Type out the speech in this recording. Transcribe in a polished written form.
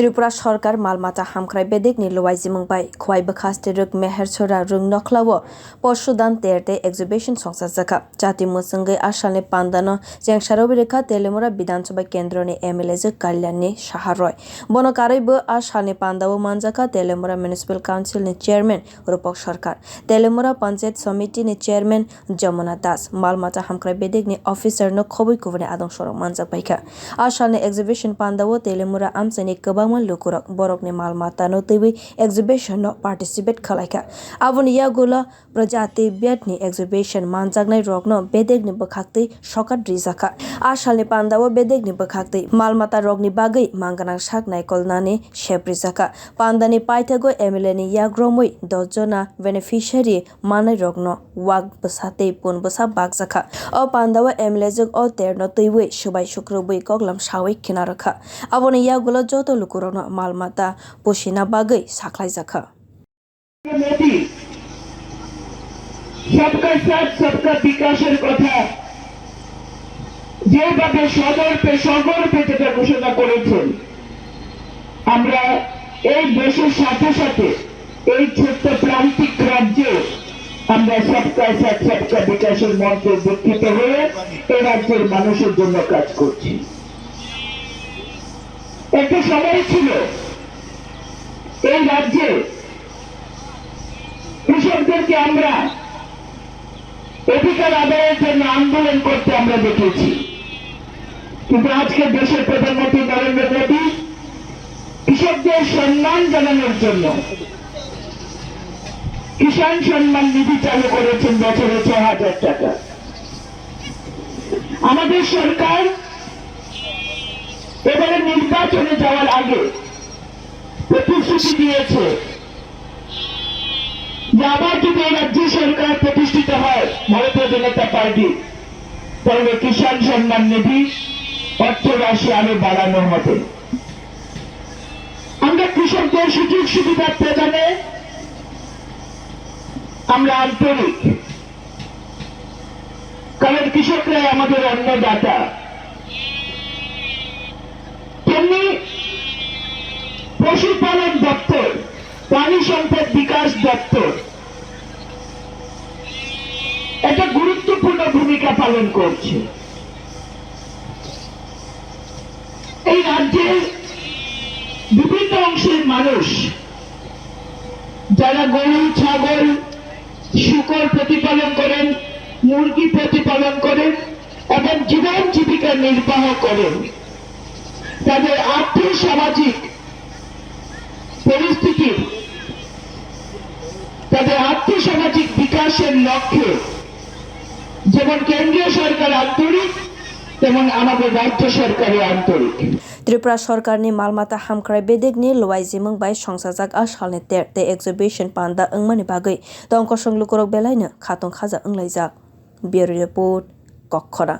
Tripura sarkar maalmata hamkrai bedekni luajimung khowai bwkhaste Meherchara nokholao pasodhan terde exhibition songchajakha Chati muchungwi asalni panda no chengsawi rikha Teliamura bidhansabha kendra ni MLAjwk Kalyani Saha Roy bono karaibo asalni panda o manjakha Teliamura municipal council ni chairman sarkar Teliamura panchayat committee ni chairman Jamuna das maalmata hamkrai bedekni officer no khowai kubani adong sorok manjak baikha asalni exhibition panda o Teliamura amchani bangman lukurok borok ni maalmata no twi exhibition no participate khalaika aboni yagulo prajati bedekni exhibition manjaknai rok no bedekni bwkhaktwi sarkar rijaka asalni panda o bedekni bwkhaktwi maalmata rok ni bagwi mangganang sak naikolnani seprijaka panda ni paithago MLA ni yagromui 10 jona beneficiary manai rok no wak bwsatwi pun bwsa bakjaka o panda o MLAjwk o terno twi subai sukrubui koklam sawi khinarokha aboni yagulo joto lukurokno maalmata posina bagwi saklaijaka सबका साथ सबका विकासेर कथा যেভাবে সগর্বে যেটা ঘোষণা করেছেন আমরা এই দেশের সাথে সাথে এই ছোট্ট প্রান্তিক রাজ্যে আমরা সবকা সাথ সবকা বিকাশের মন্ত্রে দীক্ষিত হয়ে এই রাজ্যের মানুষের জন্য কাজ করছি। একটা সময় ছিল এই রাজ্যে কৃষকদেরকে আমরা অধিকার আদায়ের জন্য আন্দোলন করতে আমরা দেখেছি, কিন্তু আজকে দেশের প্রধানমন্ত্রী নরেন্দ্র মোদী কৃষকদের সম্মান জানানোর জন্য কিষাণ সম্মান নিধি চালু করেছেন বছরে ৬,০০০ টাকা। আমাদের সরকার এবারে নির্বাচনে যাওয়ার আগে প্রতিশ্রুতি দিয়েছে যে আবার যদি এই রাজ্য সরকার প্রতিষ্ঠিত হয় ভারতীয় জনতা পার্টি তাহলে কিষাণ সম্মান নিধি অর্থ রাশি আরো বাড়ানো হবে। আমরা কৃষকদের সুযোগ সুবিধা প্রদানে আমরা আন্তরিক, কারণ কৃষকরাই আমাদের অন্নদাতা। তেমনি পশুপালন দপ্তর, প্রাণী সম্পদ বিকাশ দপ্তর একটা গুরুত্বপূর্ণ ভূমিকা পালন করছে। এই রাজ্যের বিভিন্ন অংশের মানুষ যারা গরু, ছাগল, শূকর প্রতিপালন করেন, মুরগি প্রতিপালন করেন এবং জীবন জীবিকা নির্বাহ করেন, তাদের আর্থিক সামাজিক পরিস্থিতি, তাদের আর্থসামাজিক বিকাশের লক্ষ্যে যেমন কেন্দ্রীয় সরকার আন্তরিক তেমন আমাদের রাজ্য সরকারও আন্তরিক। Tripura sarkar ni maalmata hamkrai bedekni luajimung songchajakha asalni terde exhibition panda wngmani bagwi tongkosong lukurok belaino khatong khaja wnglaijak. Bureau report Kokhora।